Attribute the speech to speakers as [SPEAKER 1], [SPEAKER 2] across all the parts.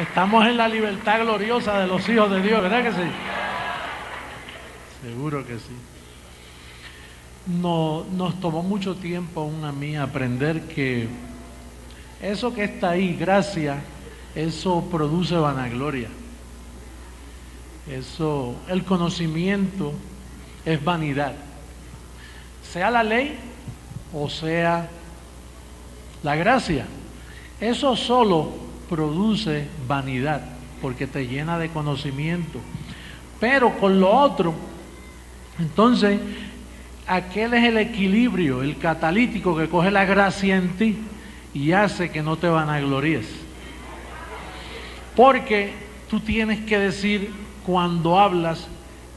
[SPEAKER 1] Estamos en la libertad gloriosa de los hijos de Dios, ¿verdad que sí? Seguro que sí. No, nos tomó mucho tiempo aún a mí aprender que eso que está ahí, gracia, eso produce vanagloria. Eso, el conocimiento es vanidad. Sea la ley o sea la gracia. Eso solo produce vanidad porque te llena de conocimiento. Pero con lo otro, entonces, aquel es el equilibrio, el catalítico que coge la gracia en ti y hace que no te vanaglories. Porque tú tienes que decir cuando hablas,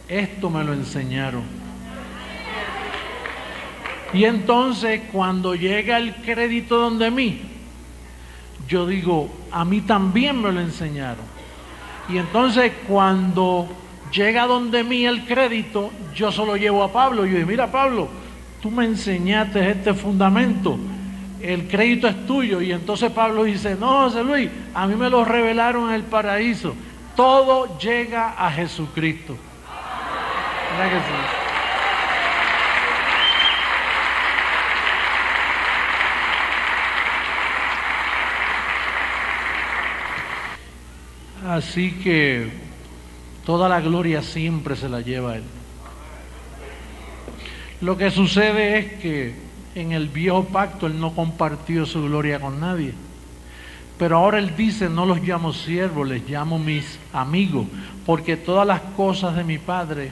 [SPEAKER 1] esto me lo enseñaron. Y entonces cuando llega el crédito donde mí, yo digo, a mí también me lo enseñaron. Y entonces cuando llega donde mí el crédito, yo se lo llevo a Pablo. Yo digo, mira Pablo, tú me enseñaste este fundamento, el crédito es tuyo. Y entonces Pablo dice, no José Luis, a mí me lo revelaron en el paraíso. Todo llega a Jesucristo. ¿Verdad que sí? Así que toda la gloria siempre se la lleva a Él. Lo que sucede es que en el viejo pacto Él no compartió su gloria con nadie. Pero ahora Él dice, no los llamo siervos, les llamo mis amigos, porque todas las cosas de mi Padre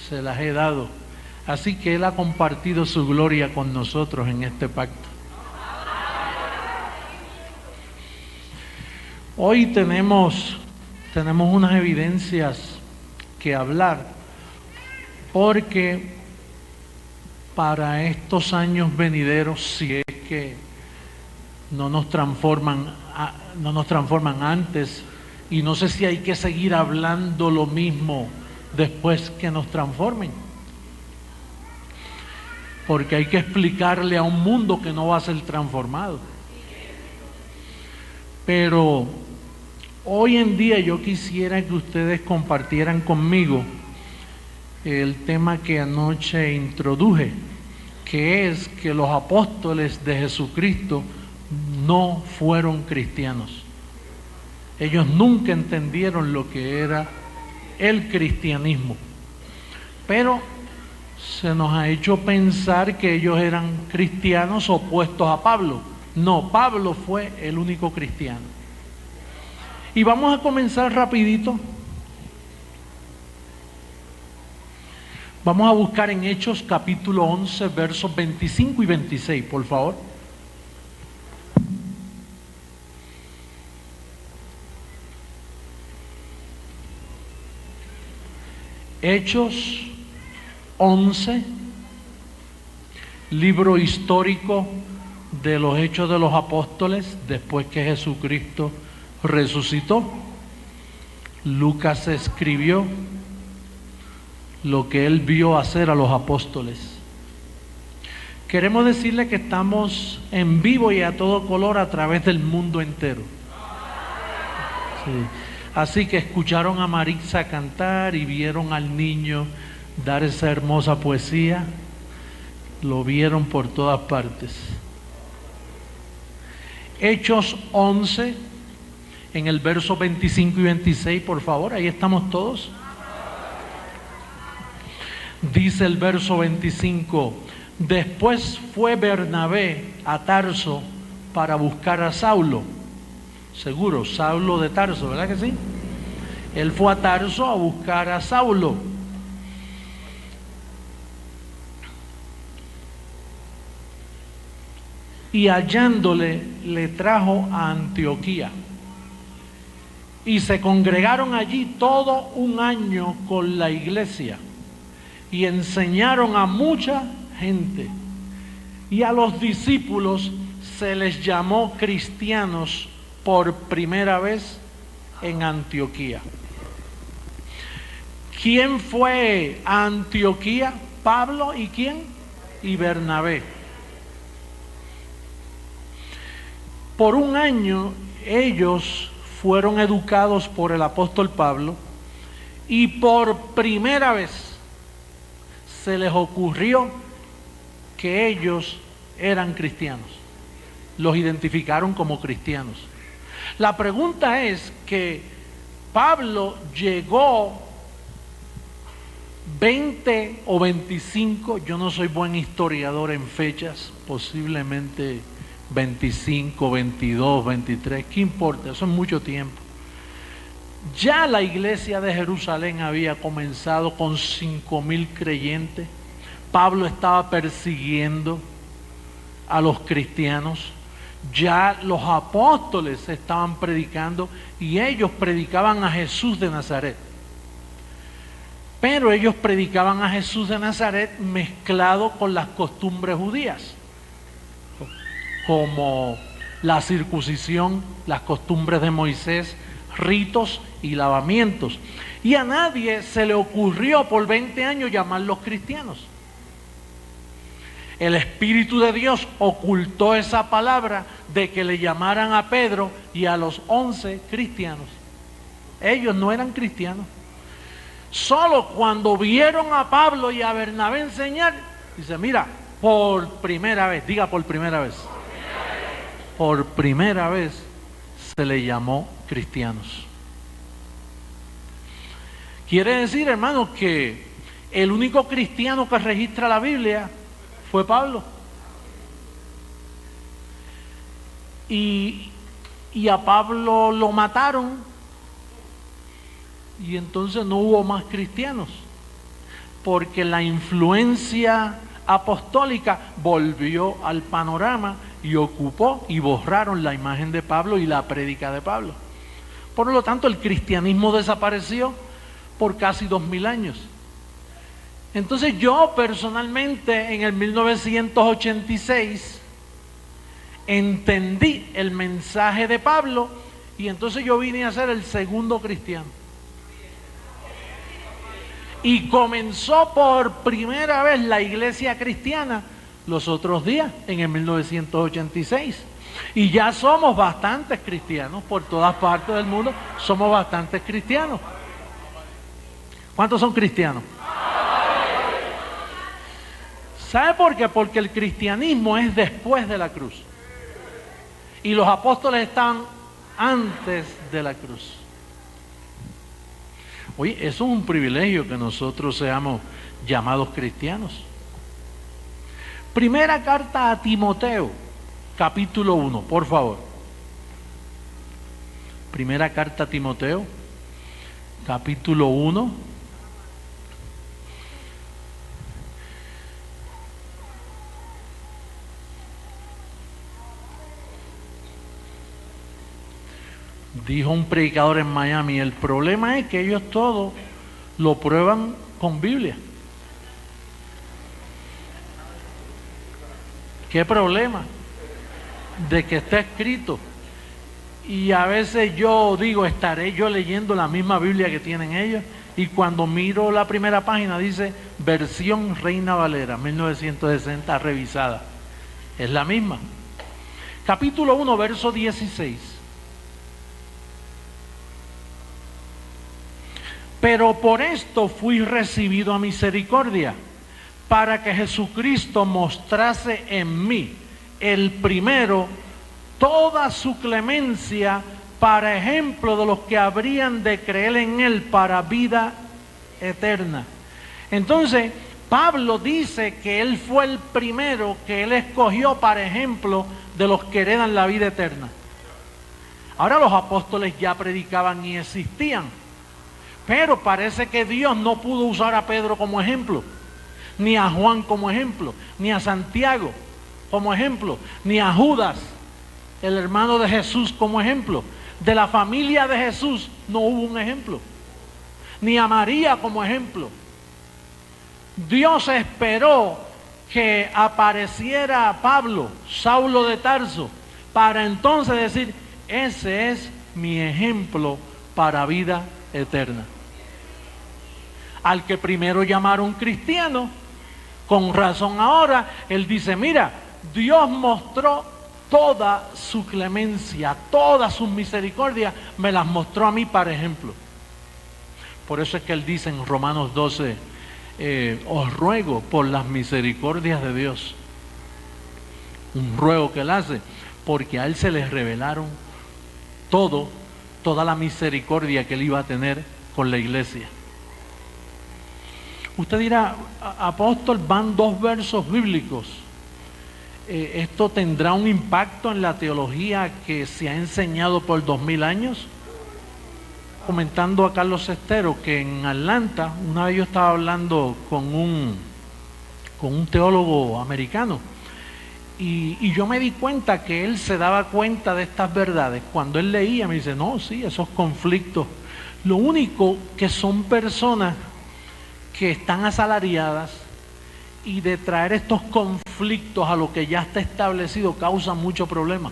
[SPEAKER 1] se las he dado. Así que Él ha compartido su gloria con nosotros en este pacto. Hoy tenemos unas evidencias que hablar, porque para estos años venideros, si es que no nos transforman antes, y no sé si hay que seguir hablando lo mismo después que nos transformen, porque hay que explicarle a un mundo que no va a ser transformado. Pero hoy en día yo quisiera que ustedes compartieran conmigo el tema que anoche introduje, que es que los apóstoles de Jesucristo no fueron cristianos. Ellos nunca entendieron lo que era el cristianismo, pero se nos ha hecho pensar que ellos eran cristianos opuestos a Pablo. No, Pablo fue el único cristiano. Y vamos a comenzar rapidito. Vamos a buscar en Hechos capítulo 11, versos 25 y 26, por favor. Hechos 11, libro histórico de los Hechos de los Apóstoles, después que Jesucristo resucitó. Lucas escribió lo que él vio hacer a los apóstoles. Queremos decirle que estamos en vivo y a todo color a través del mundo entero. Sí. Así que escucharon a Maritza cantar y vieron al niño dar esa hermosa poesía. Lo vieron por todas partes. Hechos 11, en el verso 25 y 26, por favor, ahí estamos todos. Dice el verso 25, después fue Bernabé a Tarso para buscar a Saulo. Seguro, Saulo de Tarso, ¿verdad que sí? Él fue a Tarso a buscar a Saulo. Y hallándole, le trajo a Antioquía. Y se congregaron allí todo un año con la iglesia. Y enseñaron a mucha gente. Y a los discípulos se les llamó cristianos por primera vez en Antioquía. ¿Quién fue a Antioquía? Pablo y ¿quién? Y Bernabé. Por un año ellos fueron educados por el apóstol Pablo y por primera vez se les ocurrió que ellos eran cristianos. Los identificaron como cristianos. La pregunta es que Pablo llegó 20 o 25, yo no soy buen historiador en fechas, posiblemente 25, 22, 23, ¿qué importa? Eso es mucho tiempo. Ya la iglesia de Jerusalén había comenzado con 5,000 creyentes. Pablo estaba persiguiendo a los cristianos. Ya los apóstoles estaban predicando y ellos predicaban a Jesús de Nazaret. Pero ellos predicaban a Jesús de Nazaret mezclado con las costumbres judías, como la circuncisión, las costumbres de Moisés, ritos y lavamientos. Y a nadie se le ocurrió por 20 años llamarlos cristianos. El Espíritu de Dios ocultó esa palabra de que le llamaran a Pedro y a los 11 cristianos. Ellos no eran cristianos. Solo cuando vieron a Pablo y a Bernabé enseñar, dice, mira, por primera vez, diga por primera vez. Por primera vez se le llamó cristianos. Quiere decir, hermanos, que el único cristiano que registra la Biblia fue Pablo. Y a Pablo lo mataron. Y entonces no hubo más cristianos, porque la influencia apostólica volvió al panorama y ocupó y borraron la imagen de Pablo y la prédica de Pablo. Por lo tanto, el cristianismo desapareció por casi 2000 años. Entonces yo personalmente en el 1986 entendí el mensaje de Pablo y entonces yo vine a ser el segundo cristiano. Y comenzó por primera vez la iglesia cristiana los otros días, en el 1986. Y ya somos bastantes cristianos, por todas partes del mundo somos bastantes cristianos. ¿Cuántos son cristianos? ¿Sabe por qué? Porque el cristianismo es después de la cruz. Y los apóstoles estaban antes de la cruz. Oye, eso es un privilegio que nosotros seamos llamados cristianos. Primera carta a Timoteo, capítulo 1, por favor. Primera carta a Timoteo, capítulo 1. Dijo un predicador en Miami, el problema es que ellos todos lo prueban con Biblia. ¿Qué problema? De que está escrito. Y a veces yo digo, estaré yo leyendo la misma Biblia que tienen ellos. Y cuando miro la primera página dice, versión Reina Valera, 1960, revisada. Es la misma. Capítulo 1, verso 16. Pero por esto fui recibido a misericordia, para que Jesucristo mostrase en mí, el primero, toda su clemencia, para ejemplo de los que habrían de creer en Él para vida eterna. Entonces, Pablo dice que Él fue el primero que Él escogió para ejemplo de los que heredan la vida eterna. Ahora los apóstoles ya predicaban y existían. Pero parece que Dios no pudo usar a Pedro como ejemplo, ni a Juan como ejemplo, ni a Santiago como ejemplo, ni a Judas, el hermano de Jesús, como ejemplo. De la familia de Jesús no hubo un ejemplo, ni a María como ejemplo. Dios esperó que apareciera Pablo, Saulo de Tarso, para entonces decir, ese es mi ejemplo para vida eterna. Al que primero llamaron cristiano, con razón ahora, él dice, mira, Dios mostró toda su clemencia, todas sus misericordias, me las mostró a mí para ejemplo. Por eso es que él dice en Romanos 12, os ruego por las misericordias de Dios. Un ruego que él hace, porque a él se le revelaron toda la misericordia que él iba a tener con la iglesia. Usted dirá, apóstol, van 2 versos bíblicos. ¿Esto tendrá un impacto en la teología que se ha enseñado por 2000 años? Comentando a Carlos Cestero que en Atlanta, una vez yo estaba hablando con un teólogo americano, y yo me di cuenta que él se daba cuenta de estas verdades. Cuando él leía, me dice, no, sí, esos conflictos, lo único que son personas que están asalariadas, y de traer estos conflictos a lo que ya está establecido causa mucho problema.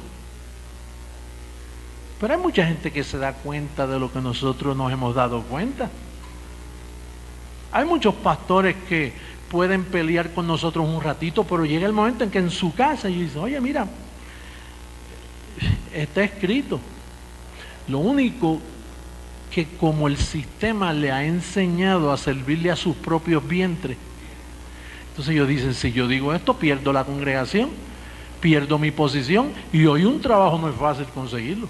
[SPEAKER 1] Pero hay mucha gente que se da cuenta de lo que nosotros nos hemos dado cuenta. Hay muchos pastores que pueden pelear con nosotros un ratito, pero llega el momento en que en su casa ellos dicen, oye, mira, está escrito. Lo único que como el sistema le ha enseñado a servirle a sus propios vientres, entonces ellos dicen, si yo digo esto, pierdo la congregación, pierdo mi posición, y hoy un trabajo no es fácil conseguirlo.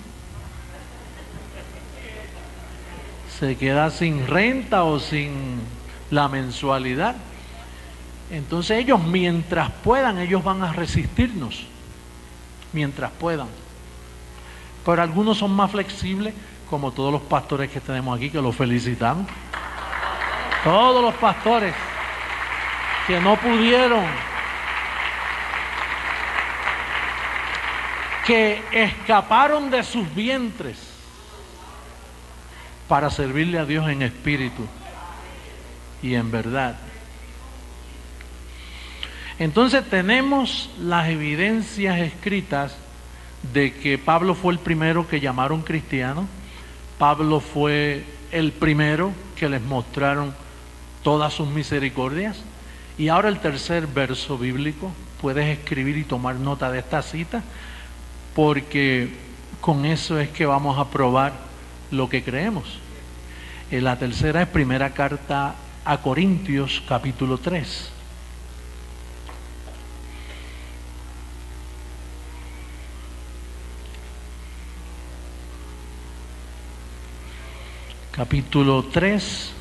[SPEAKER 1] Se queda sin renta o sin la mensualidad. Entonces ellos, mientras puedan, ellos van a resistirnos, mientras puedan. Pero algunos son más flexibles, como todos los pastores que tenemos aquí, que los felicitamos. Todos los pastores que no pudieron, que escaparon de sus vientres para servirle a Dios en espíritu y en verdad. Entonces tenemos las evidencias escritas de que Pablo fue el primero que llamaron cristiano. Pablo fue el primero que les mostraron todas sus misericordias. Y ahora el tercer verso bíblico, puedes escribir y tomar nota de esta cita, porque con eso es que vamos a probar lo que creemos. La tercera es primera carta a Corintios, capítulo 3. Capítulo 3.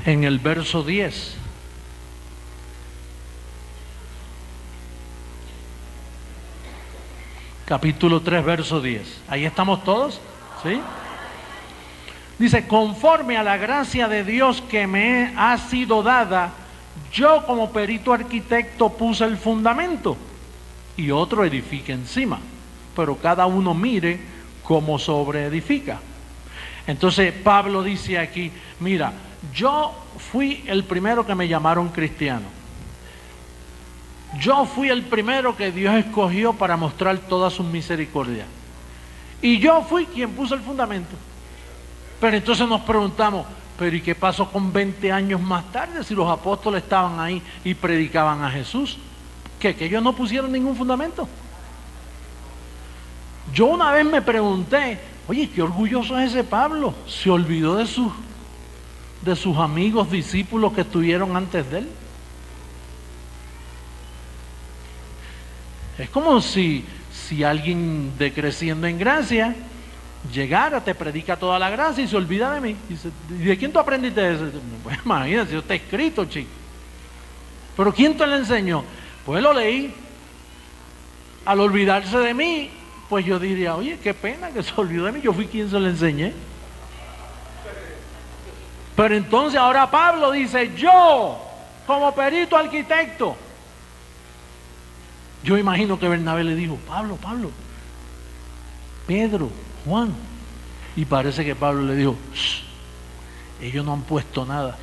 [SPEAKER 1] En el verso 10. Capítulo 3, verso 10. ¿Ahí estamos todos? ¿Sí? Dice, conforme a la gracia de Dios que me ha sido dada, yo como perito arquitecto puse el fundamento y otro edifica encima, pero cada uno mire cómo sobreedifica. Entonces Pablo dice aquí, mira, yo fui el primero que me llamaron cristiano. Yo fui el primero que Dios escogió para mostrar todas sus misericordias. Y yo fui quien puso el fundamento. Pero entonces nos preguntamos, pero ¿y qué pasó con 20 años más tarde si los apóstoles estaban ahí y predicaban a Jesús? ¿Que ellos no pusieron ningún fundamento? Yo una vez me pregunté, oye, qué orgulloso es ese Pablo. Se olvidó de sus amigos, discípulos que estuvieron antes de él. Es como si alguien de Creciendo en Gracia llegara, te predica toda la gracia y se olvida de mí. Dice, ¿y de quién tú aprendiste eso? Pues imagínate, eso está escrito, chico. ¿Pero quién te lo enseñó? Pues lo leí. Al olvidarse de mí, pues yo diría, oye, qué pena que se olvidó de mí, yo fui quien se lo enseñé. Pero entonces ahora Pablo dice, yo, como perito arquitecto. Yo imagino que Bernabé le dijo, Pablo, Pedro, Juan. Y parece que Pablo le dijo, ellos no han puesto nada.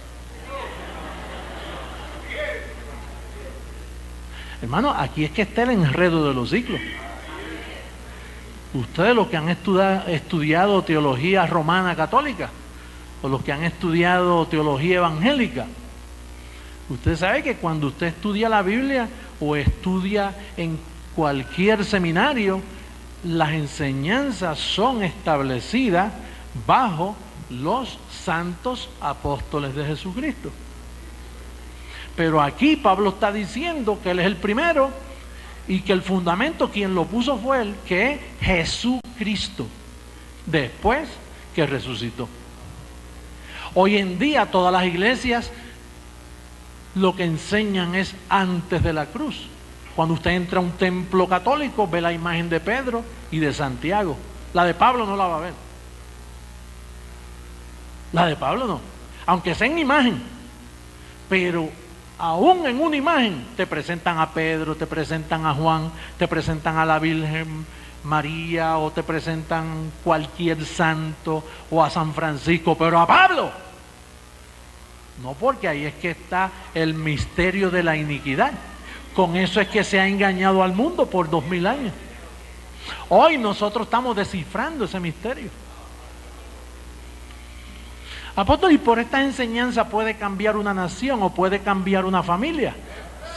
[SPEAKER 1] Hermano, aquí es que está el enredo de los ciclos. Ustedes los que han estudiado teología romana católica, o los que han estudiado teología evangélica, Usted sabe que cuando usted estudia la Biblia o estudia en cualquier seminario, las enseñanzas son establecidas bajo los santos apóstoles de Jesucristo. Pero aquí Pablo está diciendo que él es el primero y que el fundamento, quien lo puso fue él, que es Jesucristo, después que resucitó. Hoy en día todas las iglesias lo que enseñan es antes de la cruz. Cuando usted entra a un templo católico, ve la imagen de Pedro y de Santiago. La de Pablo no la va a ver. La de Pablo no. Aunque sea en imagen. Pero aún en una imagen te presentan a Pedro, te presentan a Juan, te presentan a la Virgen María, o te presentan cualquier santo, o a San Francisco, pero a Pablo no, porque ahí es que está el misterio de la iniquidad. Con eso es que se ha engañado al mundo por 2000 años. Hoy nosotros estamos descifrando ese misterio. Apóstol, ¿y por esta enseñanza puede cambiar una nación o puede cambiar una familia?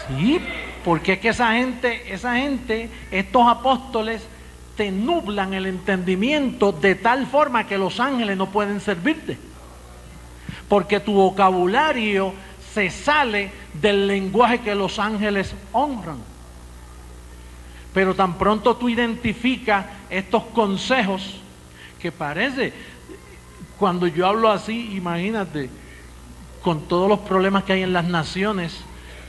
[SPEAKER 1] Sí, porque es que esa gente, estos apóstoles te nublan el entendimiento de tal forma que los ángeles no pueden servirte. Porque tu vocabulario se sale del lenguaje que los ángeles honran. Pero tan pronto tú identificas estos consejos, que parece, cuando yo hablo así, imagínate, con todos los problemas que hay en las naciones,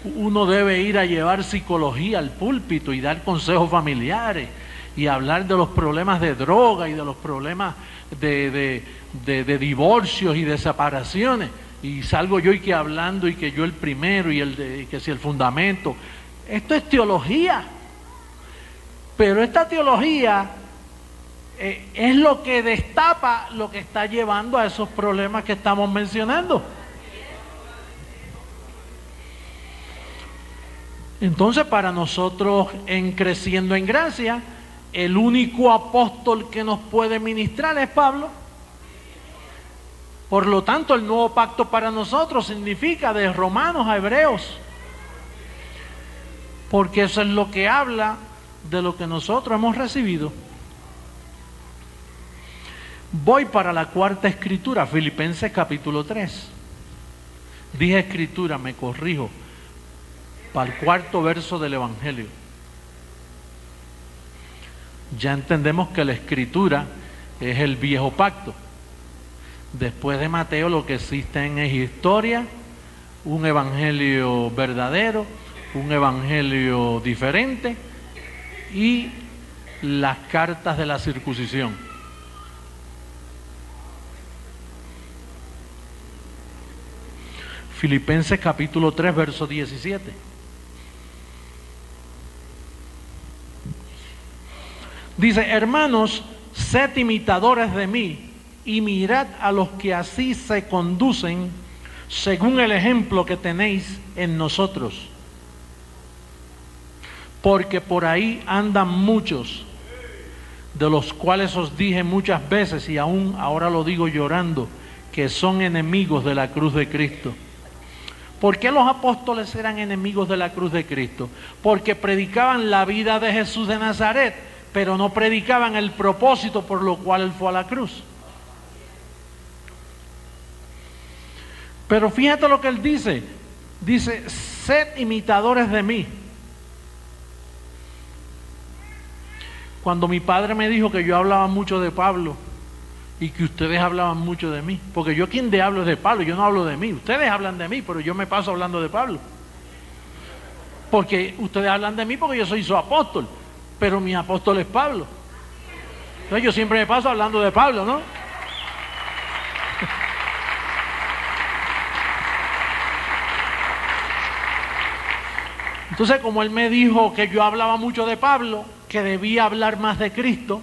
[SPEAKER 1] uno debe ir a llevar psicología al púlpito y dar consejos familiares y hablar de los problemas de droga y de los problemas de divorcios y de separaciones, y salgo yo y que hablando y que yo el primero y que si el fundamento. Esto es teología, pero esta teología es lo que destapa lo que está llevando a esos problemas que estamos mencionando. Entonces, para nosotros, en Creciendo en Gracia, el único apóstol que nos puede ministrar es Pablo. Por lo tanto, el nuevo pacto para nosotros significa de Romanos a Hebreos, porque eso es lo que habla de lo que nosotros hemos recibido. Voy para la cuarta escritura, Filipenses capítulo 3. Dije escritura, me corrijo, para el cuarto verso del Evangelio. Ya entendemos que la escritura es el viejo pacto. Después de Mateo lo que existen es historia, un evangelio verdadero, un evangelio diferente y las cartas de la circuncisión. Filipenses capítulo 3, verso 17. Dice: hermanos, sed imitadores de mí y mirad a los que así se conducen según el ejemplo que tenéis en nosotros. Porque por ahí andan muchos, de los cuales os dije muchas veces y aún ahora lo digo llorando, que son enemigos de la cruz de Cristo. ¿Por qué los apóstoles eran enemigos de la cruz de Cristo? Porque predicaban la vida de Jesús de Nazaret, pero no predicaban el propósito por lo cual él fue a la cruz. Pero fíjate lo que él dice. Dice: sed imitadores de mí. Cuando mi padre me dijo que yo hablaba mucho de Pablo y que ustedes hablaban mucho de mí, porque yo quien de hablo es de Pablo, yo no hablo de mí. Ustedes hablan de mí, pero yo me paso hablando de Pablo. Porque ustedes hablan de mí porque yo soy su apóstol, pero mi apóstol es Pablo. Entonces yo siempre me paso hablando de Pablo, ¿no? Entonces, como él me dijo que yo hablaba mucho de Pablo, que debía hablar más de Cristo,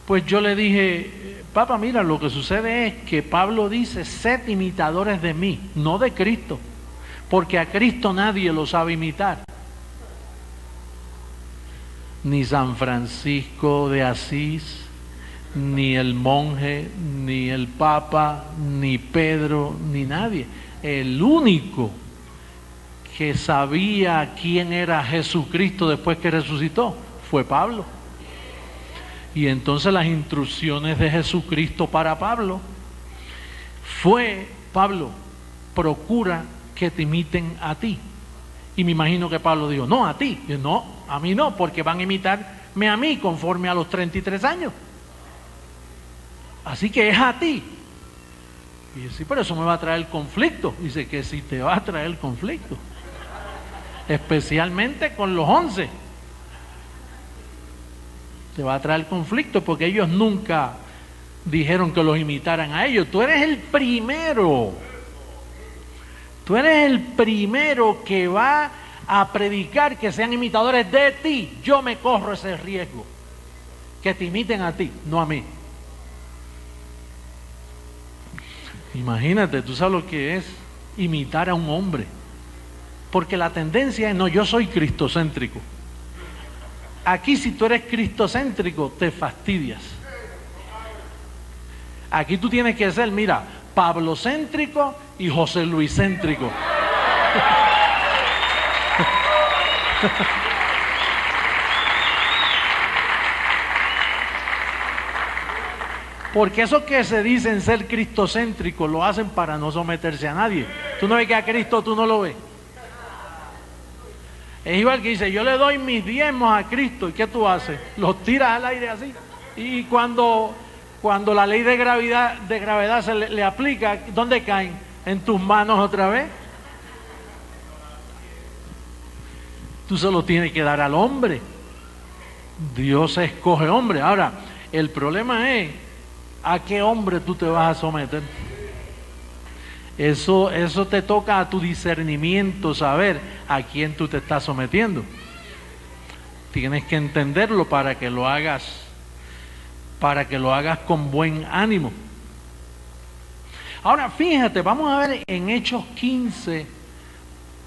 [SPEAKER 1] pues yo le dije: papá, mira, lo que sucede es que Pablo dice: sed imitadores de mí, no de Cristo, porque a Cristo nadie lo sabe imitar. Ni San Francisco de Asís, ni el monje, ni el papa, ni Pedro, ni nadie. El único que sabía quién era Jesucristo después que resucitó? Fue Pablo. Y entonces las instrucciones de Jesucristo para Pablo fue: Pablo, procura que te imiten a ti. Y me imagino que Pablo dijo: no, a ti. Y yo, no, a mí no, porque van a imitarme a mí conforme a los 33 años. Así que es a ti. Y yo, sí, pero eso me va a traer conflicto. Dice que sí te va a traer conflicto, especialmente con los 11. Te va a traer conflicto porque ellos nunca dijeron que los imitaran a ellos. Tú eres el primero. Tú eres el primero que va a predicar que sean imitadores de ti. Yo me corro ese riesgo, que te imiten a ti, no a mí. Imagínate, tú sabes lo que es imitar a un hombre, porque la tendencia es: no, yo soy cristocéntrico. Aquí, si tú eres cristocéntrico, te fastidias. Aquí tú tienes que ser, mira, pablocéntrico y José Luiscéntrico. Porque esos que se dicen ser cristocéntricos lo hacen para no someterse a nadie. Tú no ves que a Cristo tú no lo ves. Es igual que dice: yo le doy mis diezmos a Cristo. ¿Y qué tú haces? Los tiras al aire así. Y cuando la ley de gravedad se le aplica, ¿dónde caen? En tus manos otra vez. Tú se lo tienes que dar al hombre. Dios escoge hombre. Ahora, el problema es: ¿a qué hombre tú te vas a someter? Eso te toca a tu discernimiento, saber a quién tú te estás sometiendo. Tienes que entenderlo para que lo hagas con buen ánimo. Ahora fíjate, vamos a ver en Hechos 15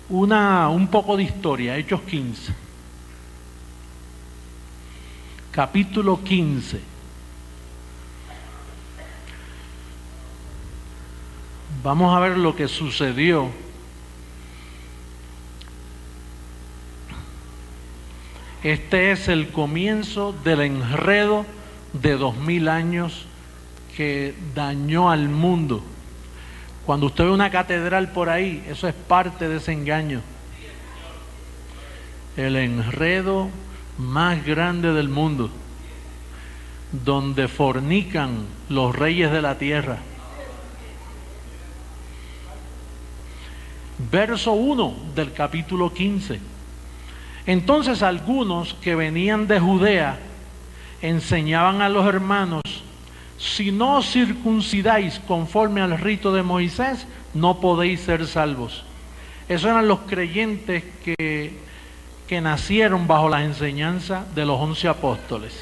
[SPEAKER 1] un poco de historia. Hechos 15, capítulo 15. Vamos a ver lo que sucedió este es el comienzo del enredo de 2000 años que dañó al mundo. Cuando usted ve una catedral por ahí, eso es parte de ese engaño. El enredo más grande del mundo, donde fornican los reyes de la tierra. Verso 1 del capítulo 15. Entonces algunos que venían de Judea enseñaban a los hermanos: si no os circuncidáis conforme al rito de Moisés, no podéis ser salvos. Esos eran los creyentes que nacieron bajo la enseñanza de los 11 apóstoles.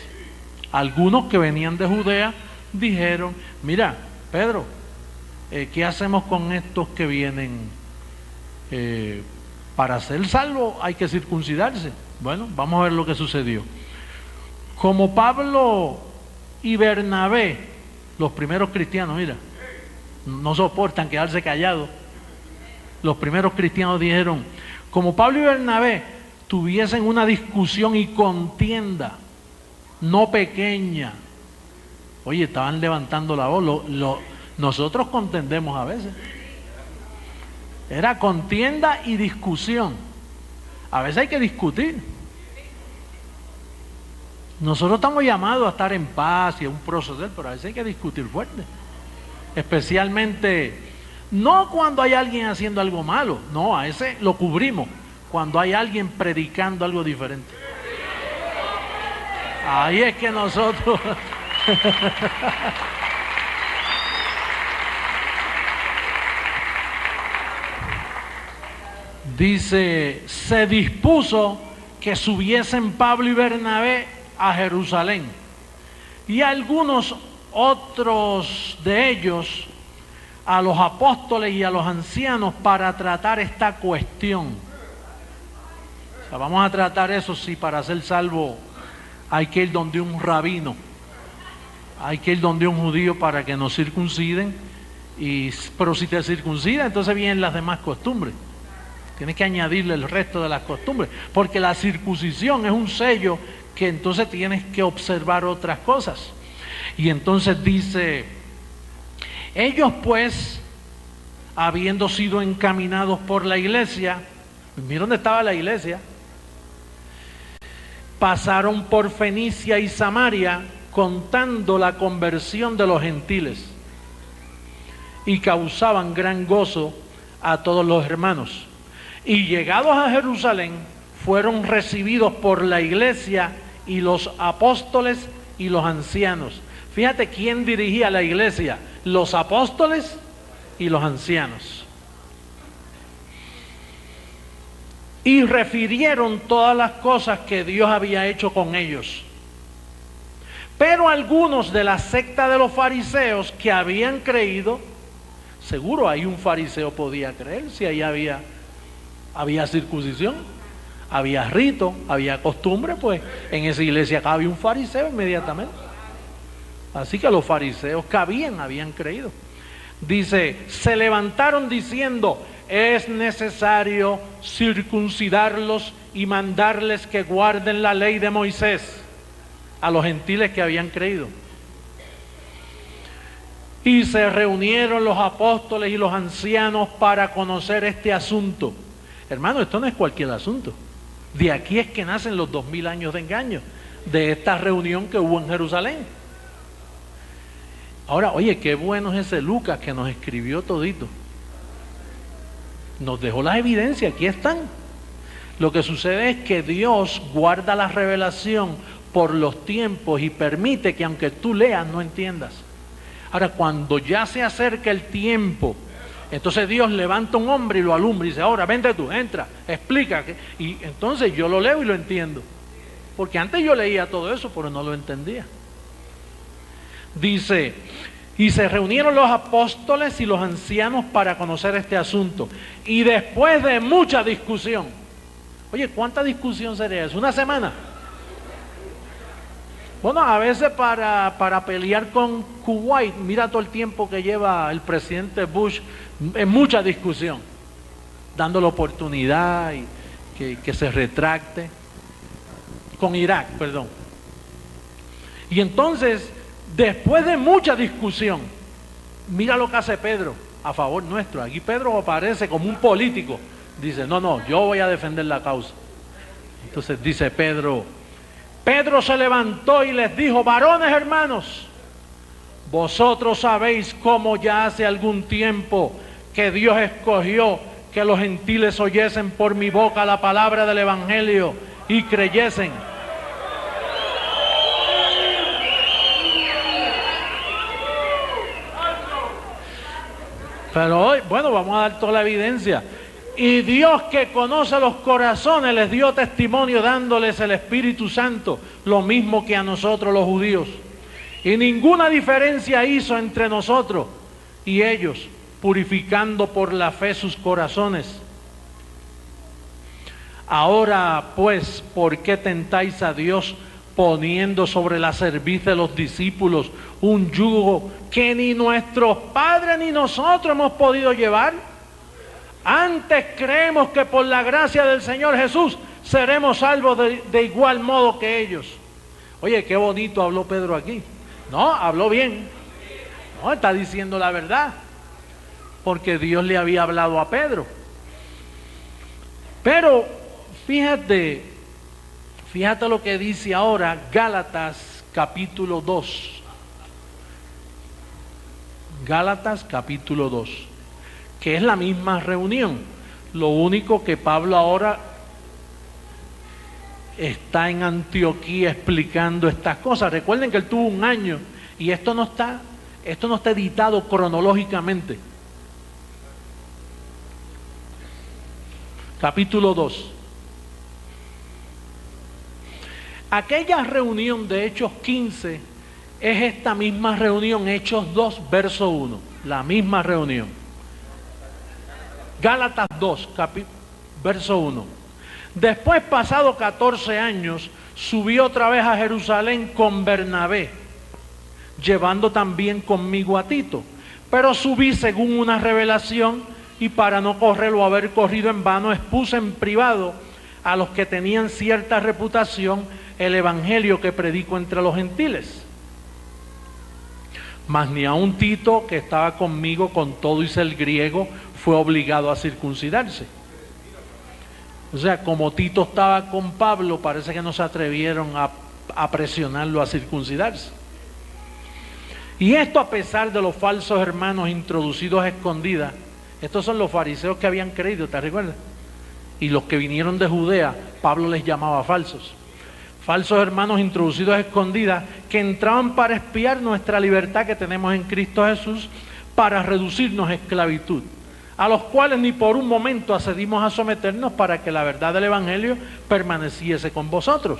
[SPEAKER 1] Algunos que venían de Judea dijeron: mira, Pedro, ¿qué hacemos con estos que vienen? Para ser salvo hay que circuncidarse. Bueno, vamos a ver lo que sucedió. Como Pablo y Bernabé, los primeros cristianos, mira, no soportan quedarse callados. Los primeros cristianos dijeron: como Pablo y Bernabé tuviesen una discusión y contienda no pequeña. Oye, estaban levantando la voz. Nosotros contendemos a veces. Era contienda y discusión. A veces hay que discutir. Nosotros estamos llamados a estar en paz y a un proceder, pero a veces hay que discutir fuerte. Especialmente, no cuando hay alguien haciendo algo malo, no, a ese lo cubrimos. Cuando hay alguien predicando algo diferente. Ahí es que nosotros... Dice: se dispuso que subiesen Pablo y Bernabé a Jerusalén, y algunos otros de ellos a los apóstoles y a los ancianos para tratar esta cuestión. O sea, vamos a tratar eso. Sí, para ser salvo hay que ir donde un rabino, hay que ir donde un judío para que nos circunciden, pero si te circuncida, entonces vienen las demás costumbres. Tienes que añadirle el resto de las costumbres, porque la circuncisión es un sello que entonces tienes que observar otras cosas. Y entonces dice, ellos pues, habiendo sido encaminados por la iglesia, mira dónde estaba la iglesia, pasaron por Fenicia y Samaria contando la conversión de los gentiles y causaban gran gozo a todos los hermanos. Y llegados a Jerusalén, fueron recibidos por la iglesia y los apóstoles y los ancianos. Fíjate quién dirigía la iglesia, los apóstoles y los ancianos. Y refirieron todas las cosas que Dios había hecho con ellos. Pero algunos de la secta de los fariseos que habían creído, seguro ahí un fariseo podía creer si ahí había circuncisión, había rito, había costumbre, pues en esa iglesia acá había un fariseo inmediatamente. Así que los fariseos que habían creído. Dice, se levantaron diciendo, es necesario circuncidarlos y mandarles que guarden la ley de Moisés, a los gentiles que habían creído. Y se reunieron los apóstoles y los ancianos para conocer este asunto. Hermano, esto no es cualquier asunto. De aquí es que nacen los 2000 años de engaño, de esta reunión que hubo en Jerusalén. Ahora, oye, qué bueno es ese Lucas que nos escribió todito. Nos dejó las evidencias, aquí están. Lo que sucede es que Dios guarda la revelación por los tiempos y permite que aunque tú leas no entiendas. Ahora, cuando ya se acerca el tiempo, entonces Dios levanta un hombre y lo alumbra y dice, ahora vente tú, entra, explica. Y entonces yo lo leo y lo entiendo. Porque antes yo leía todo eso, pero no lo entendía. Dice, y se reunieron los apóstoles y los ancianos para conocer este asunto. Y después de mucha discusión, oye, ¿cuánta discusión sería eso? ¿Una semana? Bueno, a veces para pelear con Kuwait, mira todo el tiempo que lleva el presidente Bush en mucha discusión, dándole oportunidad y que se retracte. Con Irak, perdón. Y entonces, después de mucha discusión, mira lo que hace Pedro a favor nuestro. Aquí Pedro aparece como un político. Dice, no, yo voy a defender la causa. Entonces dice Pedro se levantó y les dijo, varones hermanos, vosotros sabéis cómo ya hace algún tiempo que Dios escogió que los gentiles oyesen por mi boca la palabra del evangelio y creyesen. Pero hoy, bueno, vamos a dar toda la evidencia. Y Dios, que conoce los corazones, les dio testimonio dándoles el Espíritu Santo, lo mismo que a nosotros los judíos. Y ninguna diferencia hizo entre nosotros y ellos, purificando por la fe sus corazones. Ahora pues, ¿por qué tentáis a Dios poniendo sobre la cerviz de los discípulos un yugo que ni nuestros padres ni nosotros hemos podido llevar? Antes creemos que por la gracia del Señor Jesús seremos salvos de igual modo que ellos. Oye, qué bonito habló Pedro aquí. No, habló bien. No, está diciendo la verdad. Porque Dios le había hablado a Pedro. Pero fíjate lo que dice ahora Gálatas capítulo 2. Gálatas capítulo 2. Que es la misma reunión. Lo único que Pablo ahora está en Antioquía explicando estas cosas. Recuerden que él tuvo un año y esto no está editado cronológicamente. Capítulo 2. Aquella reunión de Hechos 15 es esta misma reunión, Hechos 2, verso 1. La misma reunión. Gálatas 2, verso 1. Después, pasado 14 años, subí otra vez a Jerusalén con Bernabé, llevando también conmigo a Tito. Pero subí según una revelación y para no correr o haber corrido en vano, expuse en privado a los que tenían cierta reputación el evangelio que predico entre los gentiles. Mas ni aun Tito, que estaba conmigo con todo y ser griego, fue obligado a circuncidarse. O sea, como Tito estaba con Pablo, parece que no se atrevieron a presionarlo a circuncidarse. Y esto a pesar de los falsos hermanos introducidos a escondidas. Estos son los fariseos que habían creído, ¿te recuerdas? Y los que vinieron de Judea, Pablo les llamaba falsos. Falsos hermanos introducidos a escondidas que entraban para espiar nuestra libertad que tenemos en Cristo Jesús, para reducirnos a esclavitud, a los cuales ni por un momento accedimos a someternos para que la verdad del evangelio permaneciese con vosotros.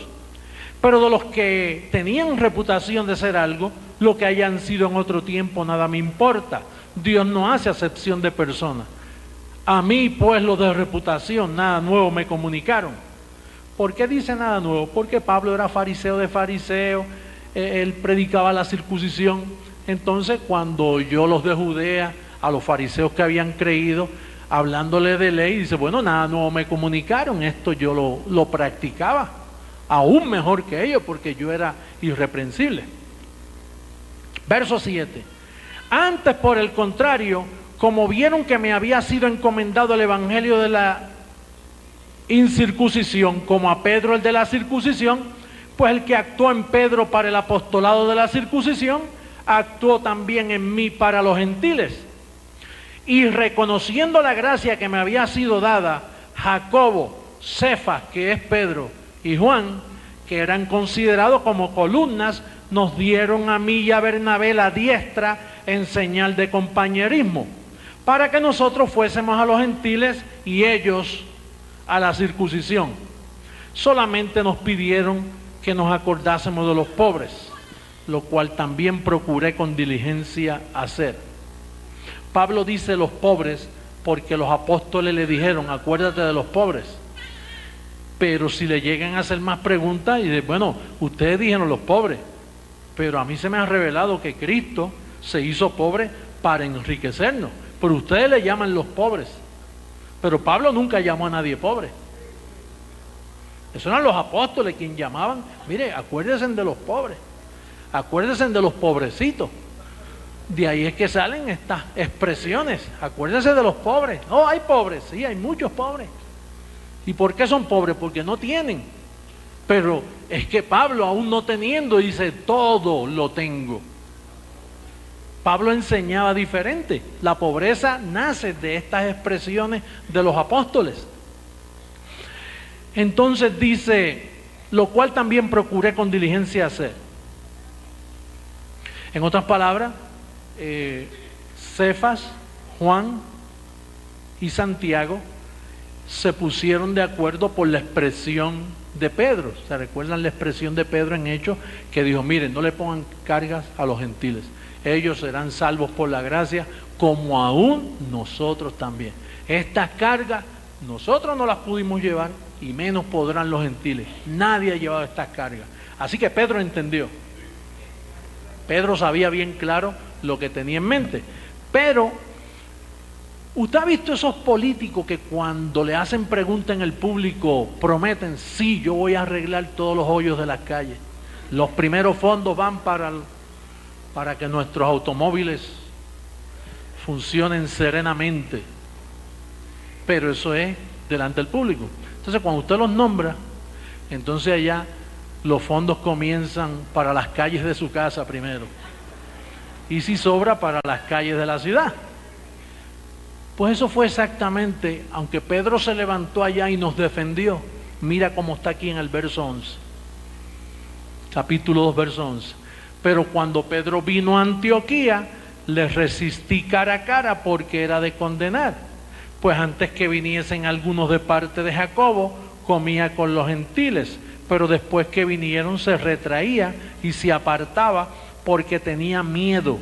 [SPEAKER 1] Pero de los que tenían reputación de ser algo, lo que hayan sido en otro tiempo nada me importa. Dios no hace acepción de personas. A mí pues los de reputación nada nuevo me comunicaron. ¿Por qué dice nada nuevo? Porque Pablo era fariseo de fariseos, él predicaba la circuncisión. Entonces cuando oyó los de Judea, a los fariseos que habían creído, hablándole de ley, dice, bueno, nada nuevo me comunicaron, esto yo lo practicaba, aún mejor que ellos, porque yo era irreprensible. Verso 7. Antes, por el contrario, como vieron que me había sido encomendado el evangelio de la incircuncisión, como a Pedro el de la circuncisión, pues el que actuó en Pedro para el apostolado de la circuncisión, actuó también en mí para los gentiles. Y reconociendo la gracia que me había sido dada, Jacobo, Cefas, que es Pedro, y Juan, que eran considerados como columnas, nos dieron a mí y a Bernabé la diestra en señal de compañerismo, para que nosotros fuésemos a los gentiles y ellos a la circuncisión. Solamente nos pidieron que nos acordásemos de los pobres, lo cual también procuré con diligencia hacer. Pablo dice los pobres porque los apóstoles le dijeron, acuérdate de los pobres. Pero si le llegan a hacer más preguntas, y dicen, bueno, ustedes dijeron los pobres, pero a mí se me ha revelado que Cristo se hizo pobre para enriquecernos, pero ustedes le llaman los pobres. Pero Pablo nunca llamó a nadie pobre. Esos eran los apóstoles quienes llamaban, mire, acuérdense de los pobres, acuérdense de los pobrecitos. De ahí es que salen estas expresiones, acuérdense de los pobres. Oh, hay pobres, sí, hay muchos pobres. ¿Y por qué son pobres? Porque no tienen. Pero es que Pablo, aún no teniendo, dice, todo lo tengo. Pablo enseñaba diferente. La pobreza nace de estas expresiones de los apóstoles. Entonces dice, lo cual también procuré con diligencia hacer. En otras palabras, Cefas, Juan y Santiago se pusieron de acuerdo por la expresión de Pedro. ¿Se recuerdan la expresión de Pedro en Hechos? Que dijo, miren, no le pongan cargas a los gentiles. Ellos serán salvos por la gracia, como aún nosotros también. Estas cargas nosotros no las pudimos llevar, y menos podrán los gentiles. Nadie ha llevado estas cargas. Así que Pedro entendió. Pedro sabía bien claro lo que tenía en mente. Pero usted ha visto esos políticos que cuando le hacen preguntas en el público prometen, sí, yo voy a arreglar todos los hoyos de las calles. Los primeros fondos van para que nuestros automóviles funcionen serenamente. Pero eso es delante del público. Entonces cuando usted los nombra, entonces allá los fondos comienzan para las calles de su casa primero. Y si sobra, para las calles de la ciudad. Pues eso fue exactamente, aunque Pedro se levantó allá y nos defendió, mira cómo está aquí en el verso 11. Capítulo 2, verso 11. Pero cuando Pedro vino a Antioquía, le resistí cara a cara porque era de condenar. Pues antes que viniesen algunos de parte de Jacobo, comía con los gentiles, pero después que vinieron se retraía y se apartaba porque tenía miedo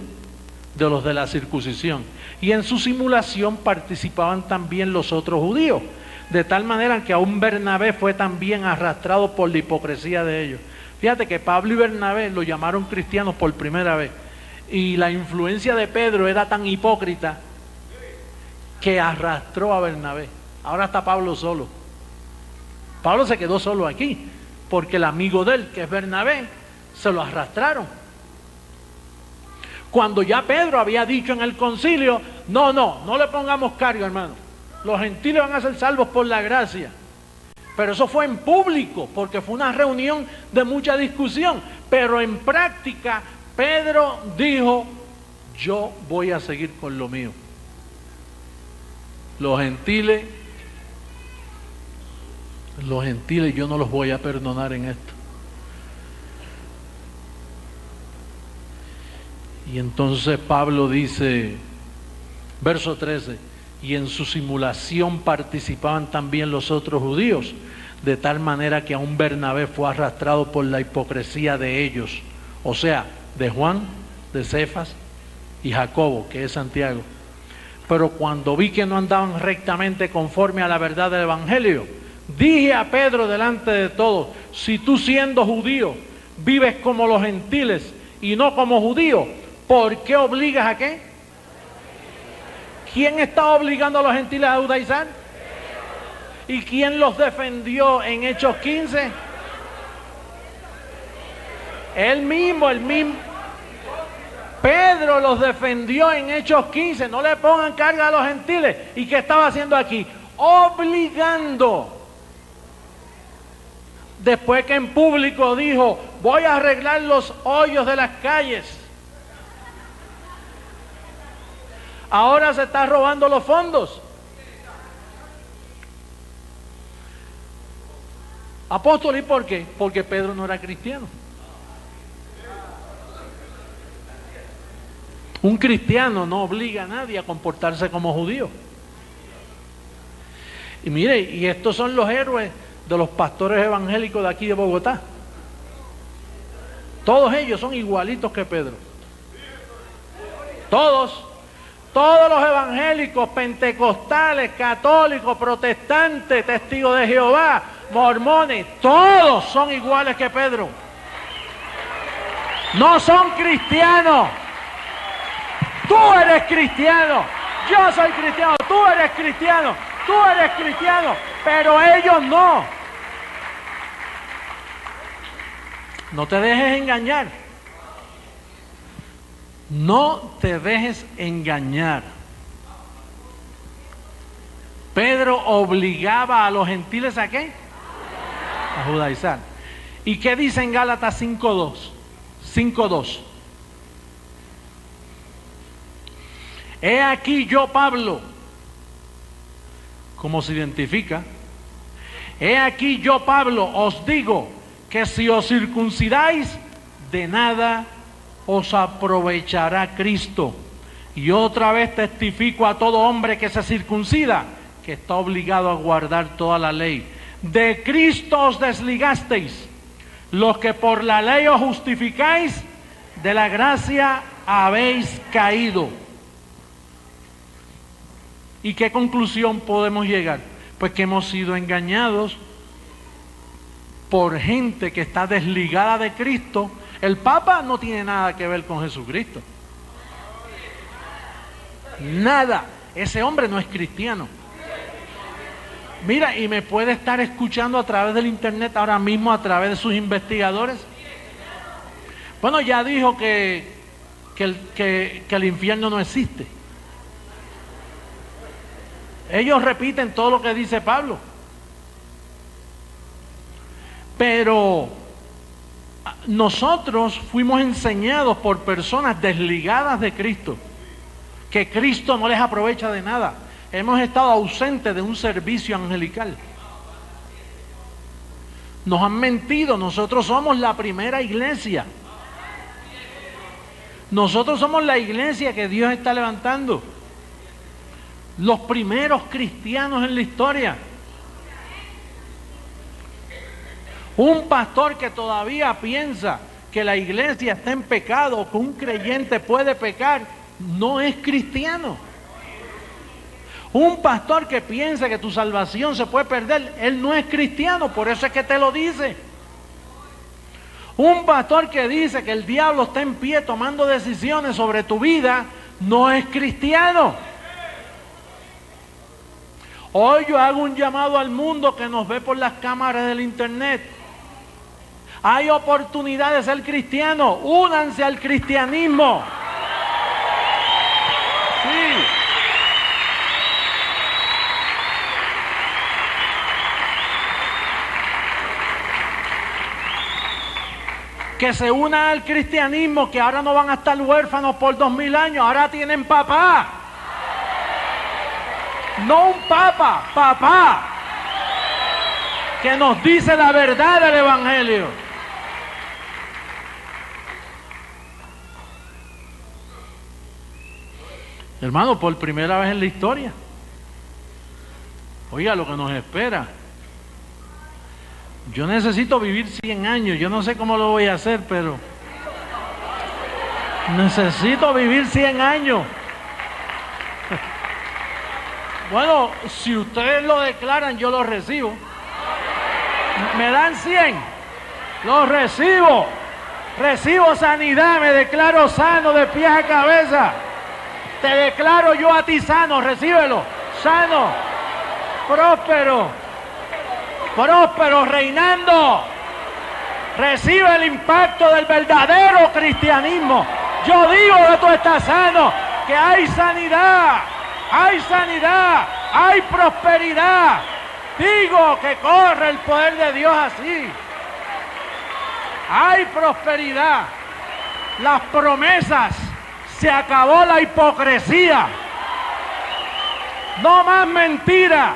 [SPEAKER 1] de los de la circuncisión. Y en su simulación participaban también los otros judíos, de tal manera que aún Bernabé fue también arrastrado por la hipocresía de ellos. Fíjate que Pablo y Bernabé lo llamaron cristianos por primera vez, y la influencia de Pedro era tan hipócrita que arrastró a Bernabé. Ahora está Pablo solo. Pablo se quedó solo aquí, porque el amigo de él, que es Bernabé, se lo arrastraron. Cuando ya Pedro había dicho en el concilio, no le pongamos carga, hermano. Los gentiles van a ser salvos por la gracia. Pero eso fue en público, porque fue una reunión de mucha discusión. Pero en práctica, Pedro dijo, yo voy a seguir con lo mío. Los gentiles yo no los voy a perdonar en esto. Y entonces Pablo dice, verso 13, y en su simulación participaban también los otros judíos, de tal manera que aún Bernabé fue arrastrado por la hipocresía de ellos, o sea, de Juan, de Cefas y Jacobo, que es Santiago. Pero cuando vi que no andaban rectamente conforme a la verdad del evangelio, dije a Pedro delante de todos, si tú siendo judío vives como los gentiles y no como judío, ¿por qué obligas a qué? ¿Quién está obligando a los gentiles a judaizar? ¿Y quién los defendió en Hechos 15? Él mismo. Pedro los defendió en Hechos 15. No le pongan carga a los gentiles. ¿Y qué estaba haciendo aquí? Obligando. Después que en público dijo, voy a arreglar los hoyos de las calles. Ahora se está robando los fondos. Apóstol, ¿y por qué? Porque Pedro no era cristiano. Un cristiano no obliga a nadie a comportarse como judío. Y mire, y estos son los héroes de los pastores evangélicos de aquí de Bogotá. Todos ellos son igualitos que Pedro. Todos los evangélicos, pentecostales, católicos, protestantes, testigos de Jehová, mormones, todos son iguales que Pedro. No son cristianos. Tú eres cristiano, yo soy cristiano, tú eres cristiano, pero ellos no. No te dejes engañar. No te dejes engañar. Pedro obligaba a los gentiles ¿a qué? A judaizar. ¿Y qué dice en Gálatas 5:2? 5:2. He aquí yo, Pablo, ¿cómo se identifica? He aquí yo, Pablo, os digo que si os circuncidáis, de nada os aprovechará Cristo. Y otra vez testifico a todo hombre que se circuncida, que está obligado a guardar toda la ley. De Cristo os desligasteis, los que por la ley os justificáis, de la gracia habéis caído. ¿Y qué conclusión podemos llegar? Pues que hemos sido engañados por gente que está desligada de Cristo. El Papa no tiene nada que ver con Jesucristo. Nada. Ese hombre no es cristiano. Mira, y me puede estar escuchando a través del internet ahora mismo, a través de sus investigadores. Bueno, ya dijo que el infierno no existe. Ellos repiten todo lo que dice Pablo. Pero nosotros fuimos enseñados por personas desligadas de Cristo, que Cristo no les aprovecha de nada. Hemos estado ausentes de un servicio angelical. Nos han mentido. Nosotros somos la primera iglesia. Nosotros somos la iglesia que Dios está levantando. Los primeros cristianos en la historia. Un pastor que todavía piensa que la iglesia está en pecado, que un creyente puede pecar, no es cristiano. Un pastor que piensa que tu salvación se puede perder, él no es cristiano, por eso es que te lo dice. Un pastor que dice que el diablo está en pie tomando decisiones sobre tu vida, no es cristiano. Hoy yo hago un llamado al mundo que nos ve por las cámaras del internet. Hay oportunidad de ser cristiano. Únanse al cristianismo. Sí. Que se unan al cristianismo, que ahora no van a estar huérfanos por 2000 años, ahora tienen papá. No un papa, papá, que nos dice la verdad del evangelio. Hermano, por primera vez en la historia, oiga lo que nos espera. Yo necesito vivir 100 años, yo no sé cómo lo voy a hacer, pero necesito vivir 100 años. Bueno, si ustedes lo declaran, yo lo recibo. ¿Me dan 100? Lo recibo. Recibo sanidad, me declaro sano de pies a cabeza. Te declaro yo a ti sano, recíbelo. Sano, próspero, reinando. Recibe el impacto del verdadero cristianismo. Yo digo que tú estás sano, que hay sanidad, hay prosperidad. Digo que corre el poder de Dios así. Hay prosperidad. Las promesas. Se acabó la hipocresía. No más mentira.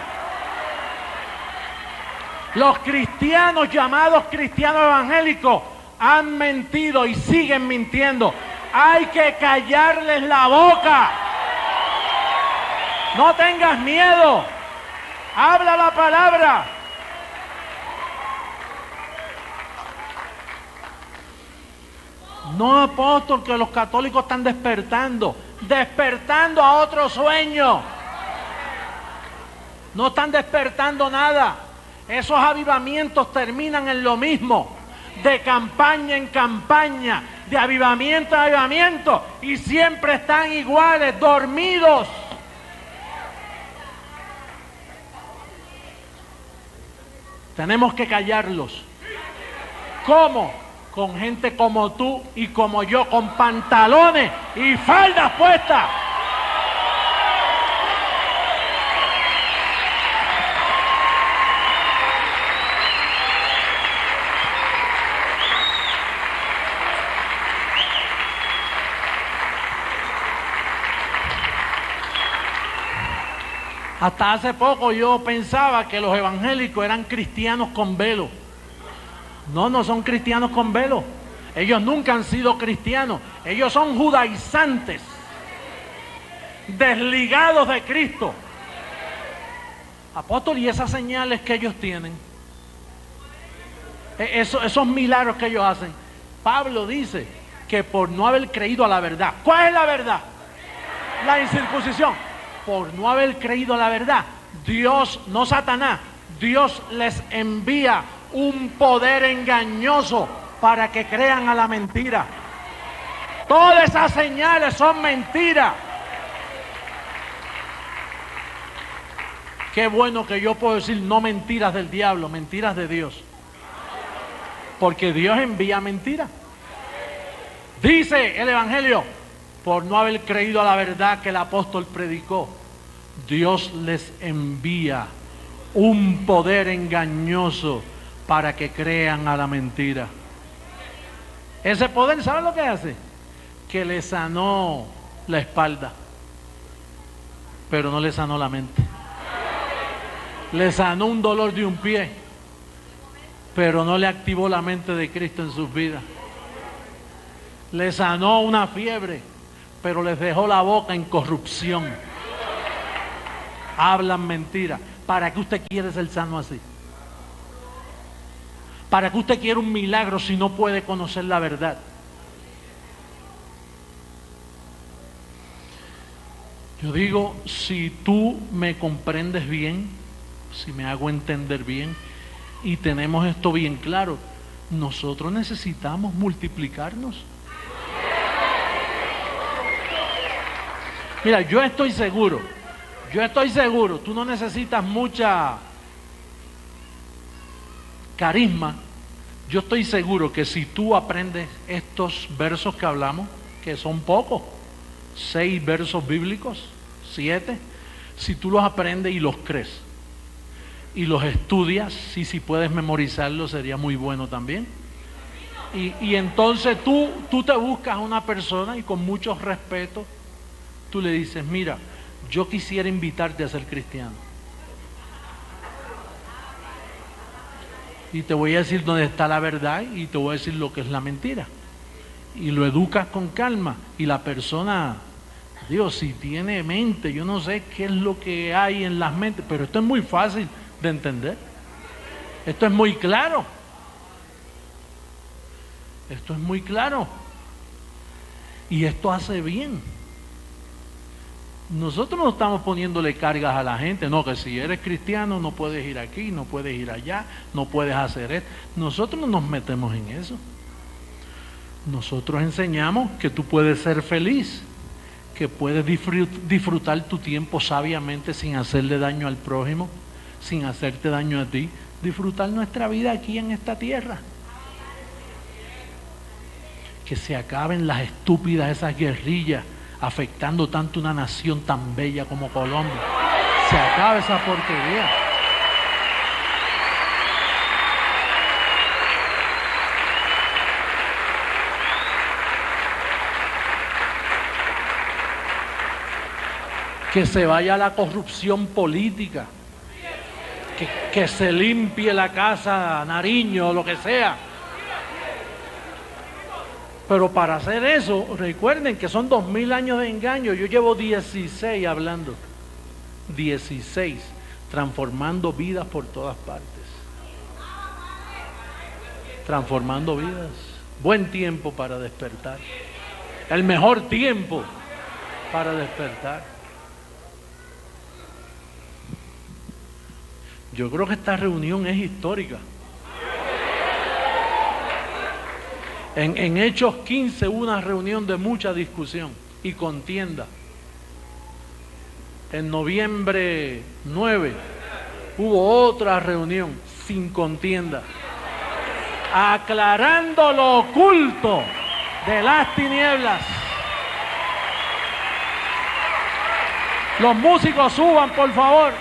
[SPEAKER 1] Los cristianos llamados cristianos evangélicos han mentido y siguen mintiendo. Hay que callarles la boca. No tengas miedo. Habla la palabra. No, apóstol, que los católicos están despertando a otro sueño. No están despertando nada. Esos avivamientos terminan en lo mismo, de campaña en campaña, de avivamiento en avivamiento, y siempre están iguales, dormidos. Tenemos que callarlos. ¿Cómo? Con gente como tú y como yo, con pantalones y faldas puestas. Hasta hace poco yo pensaba que los evangélicos eran cristianos con velo. No, no son cristianos con velo. Ellos nunca han sido cristianos. Ellos son judaizantes, desligados de Cristo. Apóstol, ¿y esas señales que ellos tienen? Esos milagros que ellos hacen. Pablo dice que por no haber creído a la verdad. ¿Cuál es la verdad? La incircuncisión. Por no haber creído a la verdad, Dios, no Satanás, Dios les envía un poder engañoso para que crean a la mentira. Todas esas señales son mentiras. Qué bueno que yo puedo decir no mentiras del diablo, mentiras de Dios. Porque Dios envía mentiras. Dice el Evangelio, por no haber creído a la verdad que el apóstol predicó, Dios les envía un poder engañoso para que crean a la mentira. Ese poder, ¿saben lo que hace? Que le sanó la espalda, pero no le sanó la mente. Le sanó un dolor de un pie, pero no le activó la mente de Cristo en sus vidas. Le sanó una fiebre, pero les dejó la boca en corrupción. Hablan mentira. ¿Para qué usted quiere ser sano así? ¿Para qué usted quiere un milagro si no puede conocer la verdad? Yo digo, si tú me comprendes bien, si me hago entender bien y tenemos esto bien claro, nosotros necesitamos multiplicarnos. Mira, yo estoy seguro Yo estoy seguro, tú no necesitas mucha carisma. Yo estoy seguro que si tú aprendes estos versos que hablamos, que son pocos, 6 versos bíblicos, 7, si tú los aprendes y los crees y los estudias, y si puedes memorizarlos sería muy bueno también. Y entonces tú te buscas a una persona y con mucho respeto tú le dices, mira, yo quisiera invitarte a ser cristiano. Y te voy a decir dónde está la verdad y te voy a decir lo que es la mentira. Y lo educas con calma. Y la persona, Dios, si tiene mente, yo no sé qué es lo que hay en las mentes, pero esto es muy fácil de entender. Esto es muy claro. Esto es muy claro. Y esto hace bien. Nosotros no estamos poniéndole cargas a la gente, no, que si eres cristiano no puedes ir aquí, no puedes ir allá, no puedes hacer esto. Nosotros no nos metemos en eso. Nosotros enseñamos que tú puedes ser feliz, que puedes disfrutar tu tiempo sabiamente sin hacerle daño al prójimo, sin hacerte daño a ti, disfrutar nuestra vida aquí en esta tierra. Que se acaben las estúpidas esas guerrillas afectando tanto una nación tan bella como Colombia. Se acaba esa porquería. Que se vaya la corrupción política. Que se limpie la casa Nariño o lo que sea. Pero para hacer eso, recuerden que son 2000 años de engaño. Yo llevo 16 hablando. 16, transformando vidas por todas partes. Transformando vidas. Buen tiempo para despertar. El mejor tiempo para despertar. Yo creo que esta reunión es histórica. En Hechos 15 hubo una reunión de mucha discusión y contienda. En noviembre 9 hubo otra reunión sin contienda, aclarando lo oculto de las tinieblas. Los músicos suban, por favor.